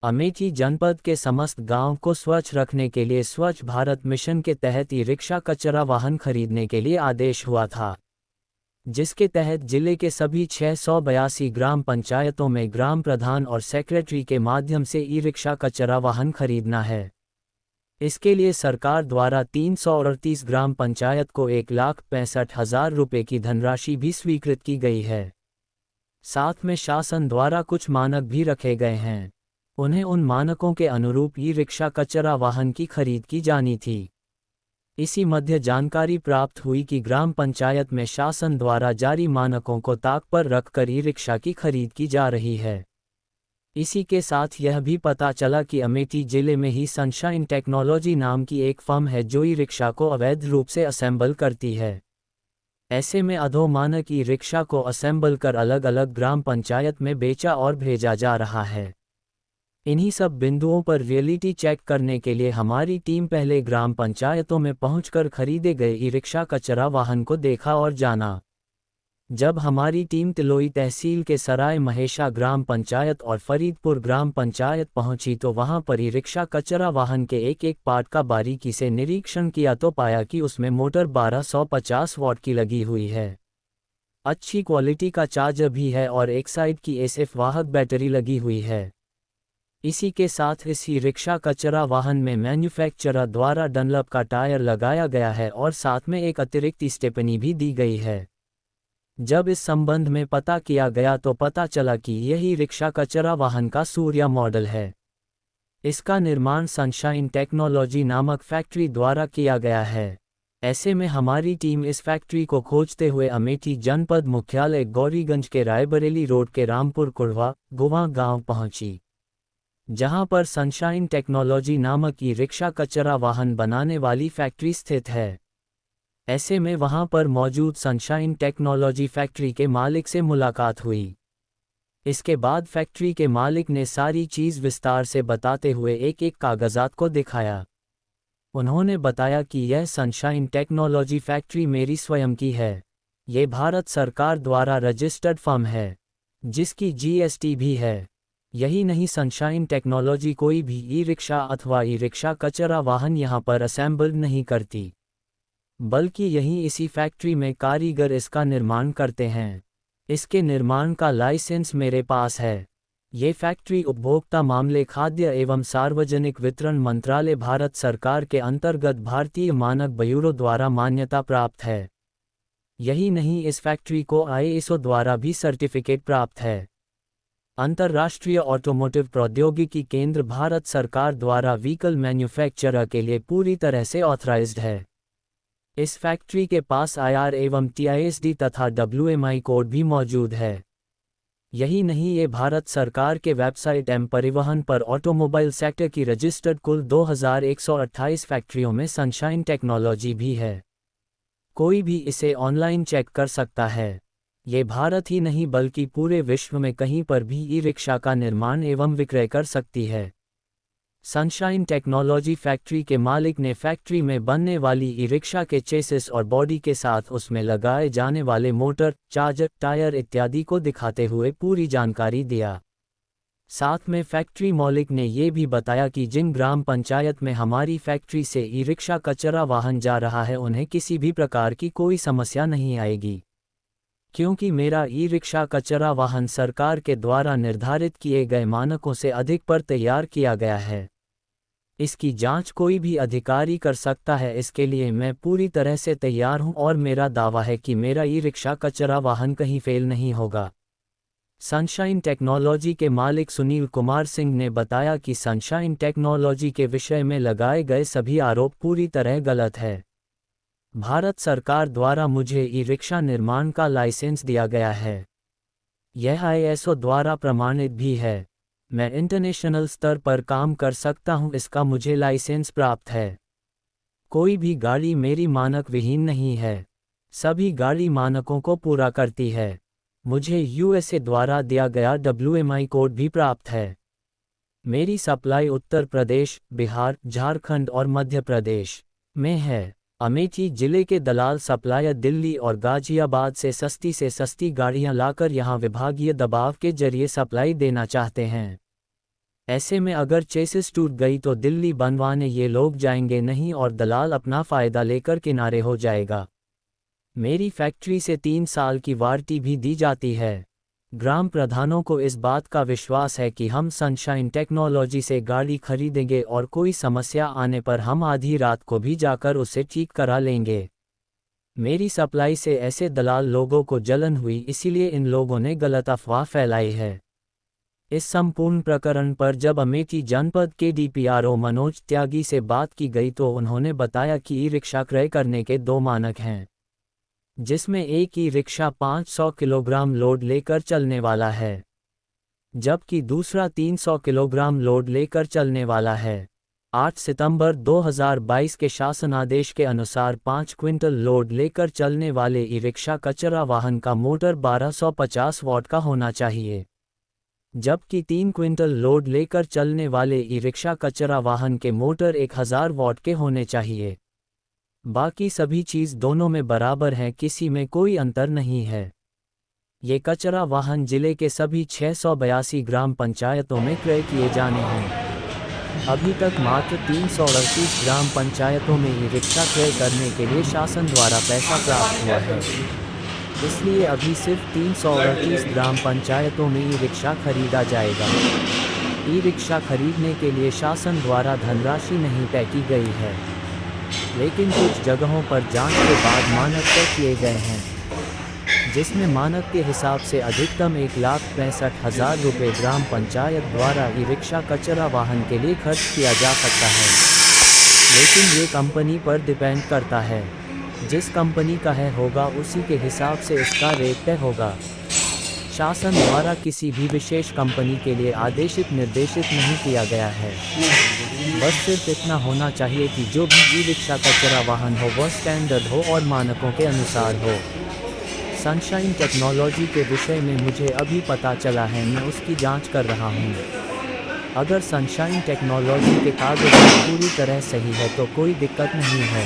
अमेठी जनपद के समस्त गांव को स्वच्छ रखने के लिए स्वच्छ भारत मिशन के तहत ई रिक्शा कचरा वाहन खरीदने के लिए आदेश हुआ था, जिसके तहत जिले के सभी 682 ग्राम पंचायतों में ग्राम प्रधान और सेक्रेटरी के माध्यम से ई रिक्शा कचरा वाहन खरीदना है। इसके लिए सरकार द्वारा 338 ग्राम पंचायत को 1,65,000 रुपये की धनराशि भी स्वीकृत की गई है। साथ में शासन द्वारा कुछ मानक भी रखे गए हैं। उन्हें उन मानकों के अनुरूप ई रिक्शा कचरा वाहन की खरीद की जानी थी। इसी मध्य जानकारी प्राप्त हुई कि ग्राम पंचायत में शासन द्वारा जारी मानकों को ताक पर रखकर ई रिक्शा की खरीद की जा रही है। इसी के साथ यह भी पता चला कि अमेठी जिले में ही सनशाइन टेक्नोलॉजी नाम की एक फर्म है जो ई रिक्शा को अवैध रूप से असेंबल करती है। ऐसे में अधोमानक ई रिक्शा को असेंबल कर अलग अलग ग्राम पंचायत में बेचा और भेजा जा रहा है। इन्हीं सब बिंदुओं पर रियलिटी चेक करने के लिए हमारी टीम पहले ग्राम पंचायतों में पहुंचकर खरीदे गए ई रिक्शा कचरा वाहन को देखा और जाना। जब हमारी टीम तिलोई तहसील के सराय महेशा ग्राम पंचायत और फरीदपुर ग्राम पंचायत पहुंची तो वहां पर ई रिक्शा कचरा वाहन के एक एक पार्ट का बारीकी से निरीक्षण किया तो पाया कि उसमें मोटर 1250 वॉट की लगी हुई है। अच्छी क्वालिटी का चार्जर भी है और एक साइड की एसएफ वाहक बैटरी लगी हुई है। इसी के साथ इस ई रिक्शा कचरा वाहन में मैन्युफैक्चरर द्वारा डनलप का टायर लगाया गया है और साथ में एक अतिरिक्त स्टेपनी भी दी गई है। जब इस संबंध में पता किया गया तो पता चला कि यही रिक्शा कचरा वाहन का सूर्या मॉडल है। इसका निर्माण सनशाइन टेक्नोलॉजी नामक फैक्ट्री द्वारा किया गया है। ऐसे में हमारी टीम इस फैक्ट्री को खोजते हुए अमेठी जनपद मुख्यालय गौरीगंज के रायबरेली रोड के रामपुर कुड़वा गुवा गांव पहुंची, जहां पर सनशाइन टेक्नोलॉजी नामक ई रिक्शा कचरा वाहन बनाने वाली फैक्ट्री स्थित है। ऐसे में वहां पर मौजूद सनशाइन टेक्नोलॉजी फैक्ट्री के मालिक से मुलाकात हुई। इसके बाद फैक्ट्री के मालिक ने सारी चीज़ विस्तार से बताते हुए एक एक कागजात को दिखाया। उन्होंने बताया कि यह सनशाइन टेक्नोलॉजी फैक्ट्री मेरी स्वयं की है। ये भारत सरकार द्वारा रजिस्टर्ड फर्म है, जिसकी जीएसटी भी है। यही नहीं, सनशाइन टेक्नोलॉजी कोई भी ई रिक्शा अथवा ई रिक्शा कचरा वाहन यहाँ पर असेंबल नहीं करती, बल्कि यहीं इसी फैक्ट्री में कारीगर इसका निर्माण करते हैं। इसके निर्माण का लाइसेंस मेरे पास है। ये फैक्ट्री उपभोक्ता मामले, खाद्य एवं सार्वजनिक वितरण मंत्रालय भारत सरकार के अंतर्गत भारतीय मानक ब्यूरो द्वारा मान्यता प्राप्त है। यही नहीं, इस फैक्ट्री को आईएसओ द्वारा भी सर्टिफिकेट प्राप्त है। अंतर्राष्ट्रीय ऑटोमोटिव प्रौद्योगिकी केंद्र भारत सरकार द्वारा व्हीकल मैन्युफैक्चरर के लिए पूरी तरह से ऑथराइज्ड है। इस फैक्ट्री के पास आईआर एवं टीआईएसडी तथा डब्ल्यूएमआई कोड भी मौजूद है। यही नहीं, ये भारत सरकार के वेबसाइट एम परिवहन पर ऑटोमोबाइल सेक्टर की रजिस्टर्ड कुल 2128 फैक्ट्रियों में सनशाइन टेक्नोलॉजी भी है। कोई भी इसे ऑनलाइन चेक कर सकता है। ये भारत ही नहीं बल्कि पूरे विश्व में कहीं पर भी ई रिक्शा का निर्माण एवं विक्रय कर सकती है। सनशाइन टेक्नोलॉजी फैक्ट्री के मालिक ने फैक्ट्री में बनने वाली ई रिक्शा के चेसिस और बॉडी के साथ उसमें लगाए जाने वाले मोटर, चार्जर, टायर इत्यादि को दिखाते हुए पूरी जानकारी दिया। साथ में फैक्ट्री मालिक ने ये भी बताया कि जिन ग्राम पंचायत में हमारी फैक्ट्री से ई रिक्शा कचरा वाहन जा रहा है उन्हें किसी भी प्रकार की कोई समस्या नहीं आएगी, क्योंकि मेरा ई रिक्शा कचरा वाहन सरकार के द्वारा निर्धारित किए गए मानकों से अधिक पर तैयार किया गया है। इसकी जांच कोई भी अधिकारी कर सकता है। इसके लिए मैं पूरी तरह से तैयार हूं और मेरा दावा है कि मेरा ई रिक्शा कचरा वाहन कहीं फेल नहीं होगा। सनशाइन टेक्नोलॉजी के मालिक सुनील कुमार सिंह ने बताया कि सनशाइन टेक्नोलॉजी के विषय में लगाए गए सभी आरोप पूरी तरह गलत है। भारत सरकार द्वारा मुझे ई रिक्शा निर्माण का लाइसेंस दिया गया है। यह आईएसओ द्वारा प्रमाणित भी है। मैं इंटरनेशनल स्तर पर काम कर सकता हूं, इसका मुझे लाइसेंस प्राप्त है। कोई भी गाड़ी मेरी मानक विहीन नहीं है, सभी गाड़ी मानकों को पूरा करती है। मुझे यूएसए द्वारा दिया गया डब्ल्यूएमआई कोड भी प्राप्त है। मेरी सप्लाई उत्तर प्रदेश, बिहार, झारखंड और मध्य प्रदेश में है। अमेठी जिले के दलाल सप्लायर दिल्ली और गाजियाबाद से सस्ती गाड़ियां लाकर यहां विभागीय दबाव के जरिए सप्लाई देना चाहते हैं। ऐसे में अगर चेसिस टूट गई तो दिल्ली बनवाने ये लोग जाएंगे नहीं और दलाल अपना फ़ायदा लेकर किनारे हो जाएगा। मेरी फैक्ट्री से 3 साल की वारंटी भी दी जाती है। ग्राम प्रधानों को इस बात का विश्वास है कि हम सनशाइन टेक्नोलॉजी से गाड़ी खरीदेंगे और कोई समस्या आने पर हम आधी रात को भी जाकर उसे ठीक करा लेंगे। मेरी सप्लाई से ऐसे दलाल लोगों को जलन हुई, इसीलिए इन लोगों ने गलत अफवाह फैलाई है। इस संपूर्ण प्रकरण पर जब अमेठी जनपद के DPRO मनोज त्यागी से बात की गई तो उन्होंने बताया कि ई-रिक्शा क्रय करने के 2 मानक हैं, जिसमें एक ई-रिक्शा 500 किलोग्राम लोड लेकर चलने वाला है, जबकि दूसरा 300 किलोग्राम लोड लेकर चलने वाला है। 8 सितंबर 2022 के शासन आदेश के अनुसार 5 क्विंटल लोड लेकर चलने वाले ई-रिक्शा कचरा वाहन का मोटर 1250 वॉट का होना चाहिए, जबकि 3 क्विंटल लोड लेकर चलने वाले ई-रिक्शा कचरा वाहन के मोटर 1000 वॉट के होने चाहिए। बाकी सभी चीज़ दोनों में बराबर हैं, किसी में कोई अंतर नहीं है। ये कचरा वाहन जिले के सभी 682 ग्राम पंचायतों में क्रय किए जाने हैं। अभी तक मात्र 338 ग्राम पंचायतों में ई-रिक्शा क्रय करने के लिए शासन द्वारा पैसा प्राप्त हुआ है, इसलिए अभी सिर्फ 338 ग्राम पंचायतों में ई-रिक्शा खरीदा जाएगा। ई-रिक्शा खरीदने के लिए शासन द्वारा धनराशि नहीं तय की गई है, लेकिन कुछ जगहों पर जांच के बाद मानक तय किए गए हैं, जिसमें मानक के हिसाब से अधिकतम 1,65,000 रुपये ग्राम पंचायत द्वारा ई-रिक्शा कचरा वाहन के लिए खर्च किया जा सकता है। लेकिन ये कंपनी पर डिपेंड करता है, जिस कंपनी का है होगा उसी के हिसाब से इसका रेट तय होगा। शासन द्वारा किसी भी विशेष कंपनी के लिए आदेशित निर्देशित नहीं किया गया है, बस सिर्फ इतना होना चाहिए कि जो भी ई-रिक्शा कचरा वाहन हो वह स्टैंडर्ड हो और मानकों के अनुसार हो। सनशाइन टेक्नोलॉजी के विषय में मुझे अभी पता चला है, मैं उसकी जांच कर रहा हूँ। अगर सनशाइन टेक्नोलॉजी के कागज़ पूरी तरह सही है तो कोई दिक्कत नहीं है।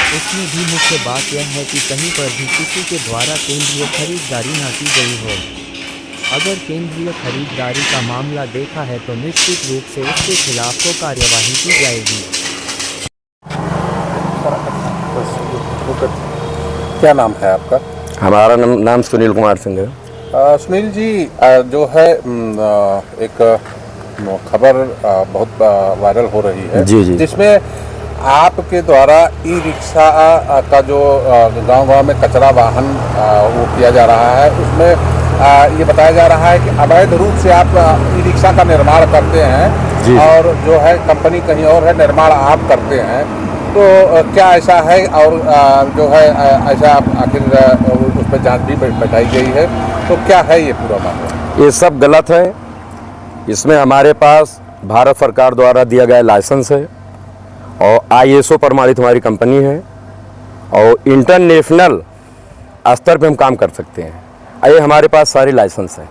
इसमें भी मुख्य बात यह है कि कहीं पर भी किसी के द्वारा केंद्रीय खरीदारी न की गई हो। अगर केंद्रीय खरीदारी का मामला देखा है तो निश्चित रूप से उसके खिलाफ तो कार्यवाही की जाएगी। क्या नाम है आपका? हमारा नाम सुनील कुमार सिंह है। सुनील जी, जो है एक खबर बहुत वायरल हो रही है जी जी, जिसमें आपके द्वारा ई-रिक्शा का जो गांव-गांव में कचरा वाहन वो किया जा रहा है, उसमें ये बताया जा रहा है कि अवैध रूप से आप ई-रिक्शा का निर्माण करते हैं और जो है कंपनी कहीं और है, निर्माण आप करते हैं। तो क्या ऐसा है? और जो है ऐसा आखिर उस पर जांच भी बैठाई गई है, तो क्या है ये पूरा मामला? ये सब गलत है। इसमें हमारे पास भारत सरकार द्वारा दिया गया लाइसेंस है और ISO प्रमाणित हमारी कंपनी है और इंटरनेशनल स्तर पे हम काम कर सकते हैं। ये हमारे पास सारे लाइसेंस है।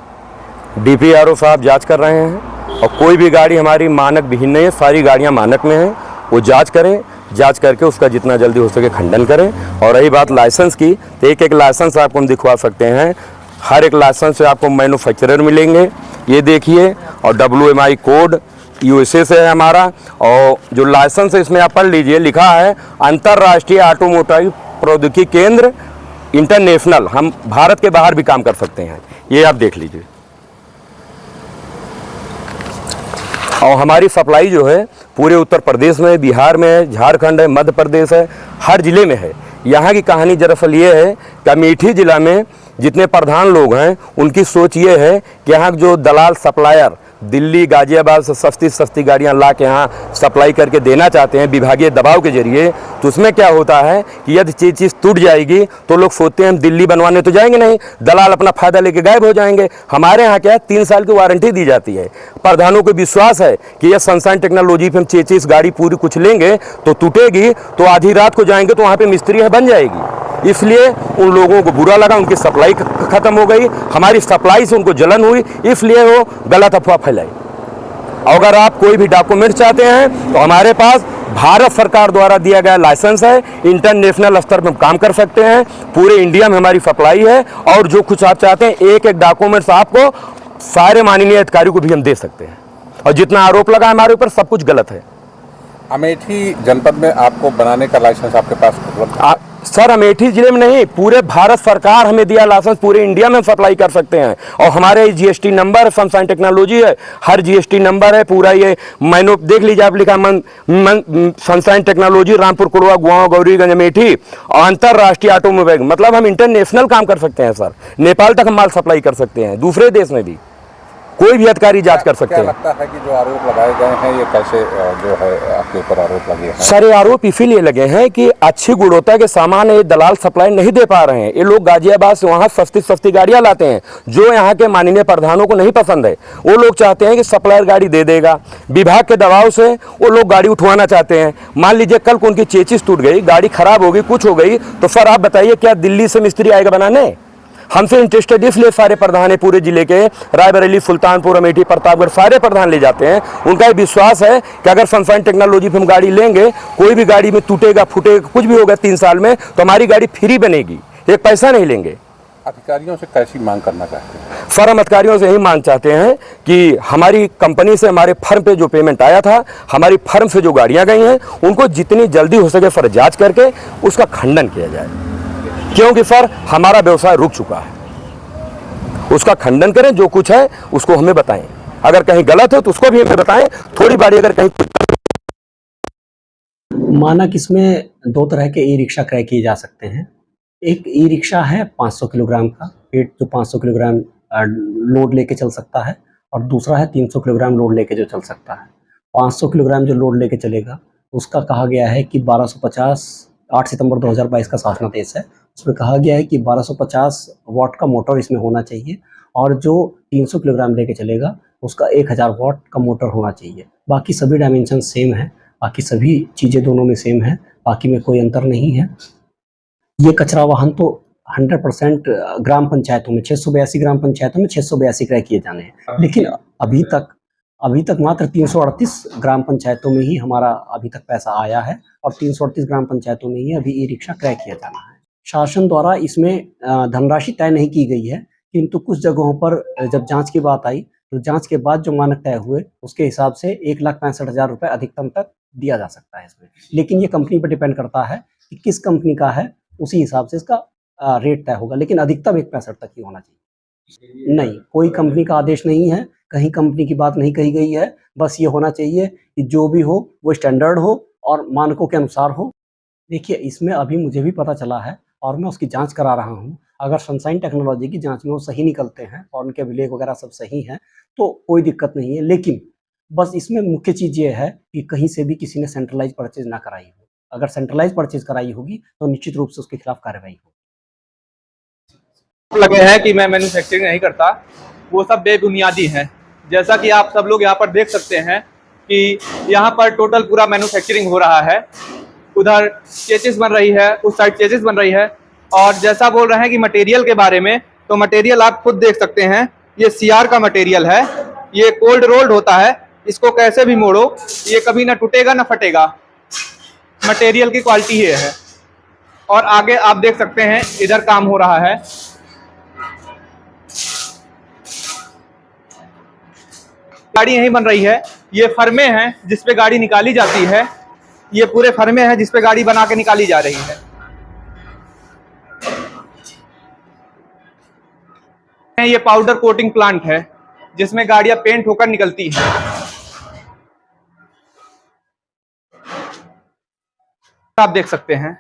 DPRO साहब जांच कर रहे हैं और कोई भी गाड़ी हमारी मानक विहीन नहीं है, सारी गाड़ियां मानक में हैं। वो जांच करें, जांच करके उसका जितना जल्दी हो सके खंडन करें। और रही बात लाइसेंस की, तो एक लाइसेंस आपको हम दिखवा सकते हैं। हर एक लाइसेंस से आपको मैन्युफैक्चरर मिलेंगे, ये देखिए, और WMI कोड USA से है हमारा। और जो लाइसेंस है इसमें आप पढ़ लीजिए, लिखा है अंतर्राष्ट्रीय ऑटोमोटिव प्रौद्योगिकी केंद्र इंटरनेशनल। हम भारत के बाहर भी काम कर सकते हैं, ये आप देख लीजिए। और हमारी सप्लाई जो है पूरे उत्तर प्रदेश में, बिहार में है, झारखंड है, मध्य प्रदेश है, हर जिले में है। यहाँ की कहानी दरअसल ये है कि अमेठी जिला में जितने प्रधान लोग हैं उनकी सोच ये है कि यहाँ जो दलाल सप्लायर दिल्ली गाजियाबाद से सस्ती सस्ती गाड़ियाँ ला के यहाँ सप्लाई करके देना चाहते हैं विभागीय दबाव के जरिए, तो उसमें क्या होता है कि यदि चीज़ टूट जाएगी तो लोग सोचते हैं हम दिल्ली बनवाने तो जाएंगे नहीं, दलाल अपना फ़ायदा लेके गायब हो जाएंगे। हमारे यहाँ क्या है, 3 साल की वारंटी दी जाती है। प्रधानों को विश्वास है कि यह सनशाइन टेक्नोलॉजी पर हम चीज़ गाड़ी पूरी कुछ लेंगे तो टूटेगी तो आधी रात को जाएंगे तो वहाँ पर मिस्त्री है बन जाएगी। इसलिए उन लोगों को बुरा लगा, उनकी सप्लाई खत्म हो गई, हमारी सप्लाई से उनको जलन हुई, इसलिए वो गलत अफवाह फैलाई। अगर आप कोई भी डॉक्यूमेंट चाहते हैं तो हमारे पास भारत सरकार द्वारा दिया गया लाइसेंस है, इंटरनेशनल स्तर पर काम कर सकते हैं, पूरे इंडिया में हमारी सप्लाई है। और जो कुछ आप चाहते हैं एक एक डॉक्यूमेंट्स आपको सारे माननीय अधिकारियों को भी हम दे सकते हैं। और जितना आरोप लगा हमारे ऊपर सब कुछ गलत है। अमेठी जनपद में आपको बनाने का लाइसेंस आपके पास उपलब्ध है? सर अमेठी जिले में नहीं, पूरे भारत सरकार हमें दिया लाइसेंस, पूरे इंडिया में सप्लाई कर सकते हैं। और हमारे जीएसटी नंबर सनशाइन टेक्नोलॉजी है, हर जीएसटी नंबर है पूरा। ये मैंने देख लीजिए, आप लिखा सनशाइन टेक्नोलॉजी रामपुर कुड़वा गुआंव गौरीगंज अमेठी अंतरराष्ट्रीय ऑटोमोबाइल, मतलब हम इंटरनेशनल काम कर सकते हैं सर। नेपाल तक हम माल सप्लाई कर सकते हैं, दूसरे देश में भी कोई भी अधिकारी जांच कर सकते क्या हैं। लगता है कि जो आरोप लगाए गए हैं ये कैसे जो है आपके ऊपर आरोप लगे हैं? सारे आरोप इसीलिए लगे हैं कि अच्छी गुणवत्ता के सामान ये दलाल सप्लाई नहीं दे पा रहे हैं। ये लोग गाजियाबाद से वहाँ सस्ती सस्ती गाड़ियाँ लाते हैं जो यहाँ के माननीय प्रधानों को नहीं पसंद है। वो लोग चाहते हैं कि सप्लायर गाड़ी दे देगा, विभाग के दबाव से वो लोग गाड़ी उठवाना चाहते हैं। मान लीजिए कल को उनकी चेचिस टूट गई, गाड़ी खराब हो गई, कुछ हो गई, तो सर आप बताइए क्या दिल्ली से मिस्त्री आएगा बनाने? हमसे इंटरेस्टेड इसलिए सारे प्रधान है पूरे जिले के, रायबरेली, सुल्तानपुर, अमेठी, प्रतापगढ़ सारे प्रधान ले जाते हैं। उनका ये विश्वास है कि अगर सनशाइन टेक्नोलॉजी पे हम गाड़ी लेंगे, कोई भी गाड़ी में टूटेगा फूटेगा कुछ भी होगा 3 साल में, तो हमारी गाड़ी फ्री बनेगी, एक पैसा नहीं लेंगे। अधिकारियों से कैसी मांग करना चाहते हैं? सर हम अधिकारियों से यही मांग चाहते हैं कि हमारी कंपनी से हमारे फर्म पे जो पेमेंट आया था, हमारी फर्म से जो गाड़ियां गई हैं, उनको जितनी जल्दी हो सके सर जांच करके उसका खंडन किया जाए, क्योंकि सर हमारा व्यवसाय रुक चुका है। उसका खंडन करें, जो कुछ है उसको हमें बताएं, अगर कहीं गलत है तो उसको भी हमें बताएं। थोड़ी बारी अगर कहीं मानक इसमें 2 तरह के ई रिक्शा क्रय किए जा सकते हैं। एक ई रिक्शा है 500 किलोग्राम का वेट, जो 500 किलोग्राम लोड लेके चल सकता है, और दूसरा है 300 किलोग्राम लोड लेके जो चल सकता है। 500 किलोग्राम जो लोड लेके चलेगा उसका कहा गया है कि 1250 8 सितंबर 2022 का शासनादेश है, उसमें कहा गया है कि 1250 वाट का मोटर इसमें होना चाहिए, और जो 300 किलोग्राम लेके चलेगा उसका 1000 वाट का मोटर होना चाहिए। बाकी सभी डायमेंशन सेम है, बाकी सभी चीज़ें दोनों में सेम है, बाकी में कोई अंतर नहीं है। ये कचरा वाहन तो 100% ग्राम पंचायतों में 682 ग्राम पंचायतों में 682 क्रय किए जाने हैं, लेकिन अभी तक मात्र 338 ग्राम पंचायतों में ही हमारा अभी तक पैसा आया है, और 338 ग्राम पंचायतों में ही अभी ई रिक्शा क्रय किया जाना है। शासन द्वारा इसमें धनराशि तय नहीं की गई है, किंतु कुछ जगहों पर जब जांच की बात आई तो जांच के बाद जो मानक तय हुए उसके हिसाब से 1,65,000 रुपये अधिकतम तक दिया जा सकता है इसमें। लेकिन ये कंपनी पर डिपेंड करता है कि किस कंपनी का है, उसी हिसाब से इसका रेट तय होगा, लेकिन अधिकतम 1,65,000 तक ही होना चाहिए। नहीं, कोई कंपनी का आदेश नहीं है, कहीं कंपनी की बात नहीं कही गई है। बस ये होना चाहिए कि जो भी हो वो स्टैंडर्ड हो और मानकों के अनुसार हो। देखिए, इसमें अभी मुझे भी पता चला है और मैं उसकी जांच करा रहा हूँ। अगर सनशाइन टेक्नोलॉजी की जांच में वो सही निकलते हैं और उनके अभिलेख वगैरह सब सही हैं तो कोई दिक्कत नहीं है, लेकिन बस इसमें मुख्य चीज़ ये है कि कहीं से भी किसी ने सेंट्रलाइज परचेज ना कराई हो। अगर सेंट्रलाइज परचेज कराई होगी तो निश्चित रूप से उसके खिलाफ कार्रवाई होगी। लगे हैं कि मैं मैन्युफैक्चरिंग नहीं करता, वो सब बेबुनियादी है। जैसा कि आप सब लोग यहाँ पर देख सकते हैं कि यहाँ पर टोटल पूरा मैन्युफैक्चरिंग हो रहा है। उधर चेचिस बन रही है, उस साइड चेचिस बन रही है। और जैसा बोल रहे हैं कि मटेरियल के बारे में, तो मटेरियल आप खुद देख सकते हैं, ये सीआर का मटेरियल है, ये कोल्ड रोल्ड होता है। इसको कैसे भी मोड़ो ये कभी ना टूटेगा ना फटेगा। मटेरियल की क्वालिटी ये है। और आगे आप देख सकते हैं इधर काम हो रहा है। गाड़ी यहीं बन रही है। ये फर्मे हैं जिस पे गाड़ी निकाली जाती है, ये पूरे फर्मे हैं जिस पे गाड़ी बना के निकाली जा रही है। ये पाउडर कोटिंग प्लांट है जिसमें गाड़ियां पेंट होकर निकलती हैं। आप देख सकते हैं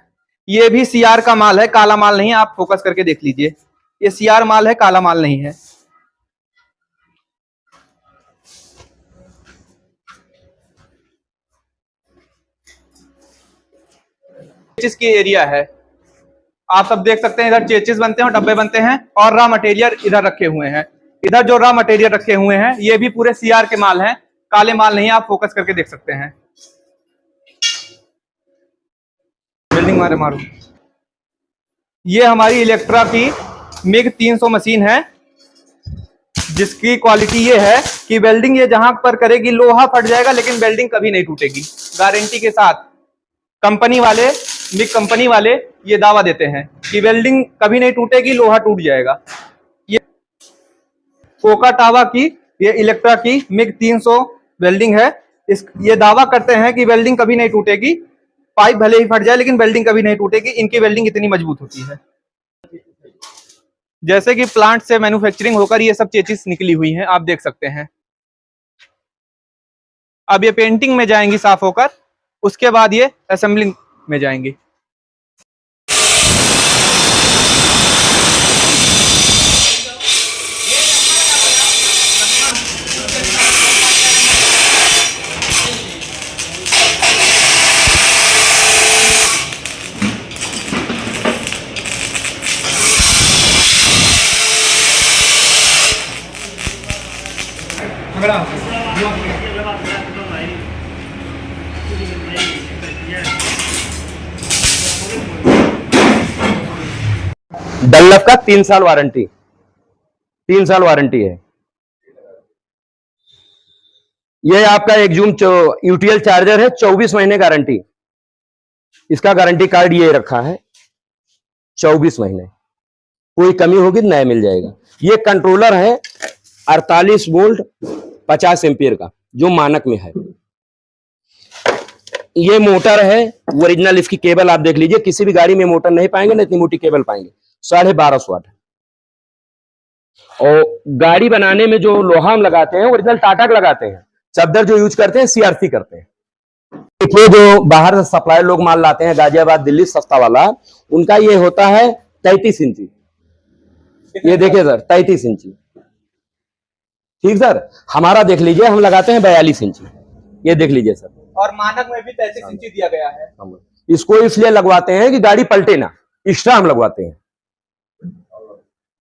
ये भी सीआर का माल है, काला माल नहीं है। आप फोकस करके देख लीजिए, ये सीआर माल है, काला माल नहीं है। चेचिस की एरिया है, आप सब देख सकते हैं। इधर चेचिस बनते हैं और डब्बे बनते हैं, और रॉ मटेरियल इधर रखे हुए हैं। इधर जो रॉ मटेरियल रखे हुए हैं ये भी पूरे सीआर के माल हैं, काले माल नहीं है। आप फोकस करके देख सकते हैं। बिल्डिंग मारो। ये हमारी इलेक्ट्रा की मिग 300 मशीन है, जिसकी क्वालिटी ये है कि वेल्डिंग ये जहां पर करेगी लोहा फट जाएगा लेकिन वेल्डिंग कभी नहीं टूटेगी, गारंटी के साथ। कंपनी वाले, मिग कंपनी वाले ये दावा देते हैं कि वेल्डिंग कभी नहीं टूटेगी, लोहा टूट जाएगा। ये कोका टावा की, ये इलेक्ट्रा की मिग 300 वेल्डिंग है। ये दावा करते हैं कि वेल्डिंग कभी नहीं टूटेगी, पाइप भले ही फट जाए लेकिन वेल्डिंग कभी नहीं टूटेगी, इनकी वेल्डिंग इतनी मजबूत होती है। जैसे कि प्लांट से मैन्युफैक्चरिंग होकर ये सब चेचिस निकली हुई हैं, आप देख सकते हैं। अब ये पेंटिंग में जाएंगी साफ होकर, उसके बाद ये असेंबलिंग में जाएंगी। डल्लफ का 3 साल वारंटी, 3 साल वारंटी है। ये आपका एक जूम यूटीएल चार्जर है, 24 महीने गारंटी। इसका गारंटी कार्ड ये रखा है, 24 महीने, कोई कमी होगी नया मिल जाएगा। ये कंट्रोलर है 48 वोल्ट 50 एम्पियर का, जो मानक में है। ये मोटर है ओरिजिनल, इसकी केबल आप देख लीजिए, किसी भी गाड़ी में मोटर नहीं पाएंगे ना इतनी मोटी केबल पाएंगे, 1250 वाट। और गाड़ी बनाने में जो लोहा हम लगाते हैं ओरिजिनल टाटा का लगाते हैं, चद्दर जो यूज करते हैं सीआरसी करते हैं। देखिए जो बाहर से सप्लाई लोग माल लाते हैं गाजियाबाद दिल्ली सस्ता वाला, उनका ये होता है 33 इंची। ये देखिए सर 33 इंची, ठीक सर। हमारा देख लीजिए हम लगाते हैं 42 इंची, ये देख लीजिए सर। और मानक में भी 33 इंची दिया गया है। इसको इसलिए लगवाते हैं कि गाड़ी पलटे ना, एक्स्ट्रा हम लगवाते हैं।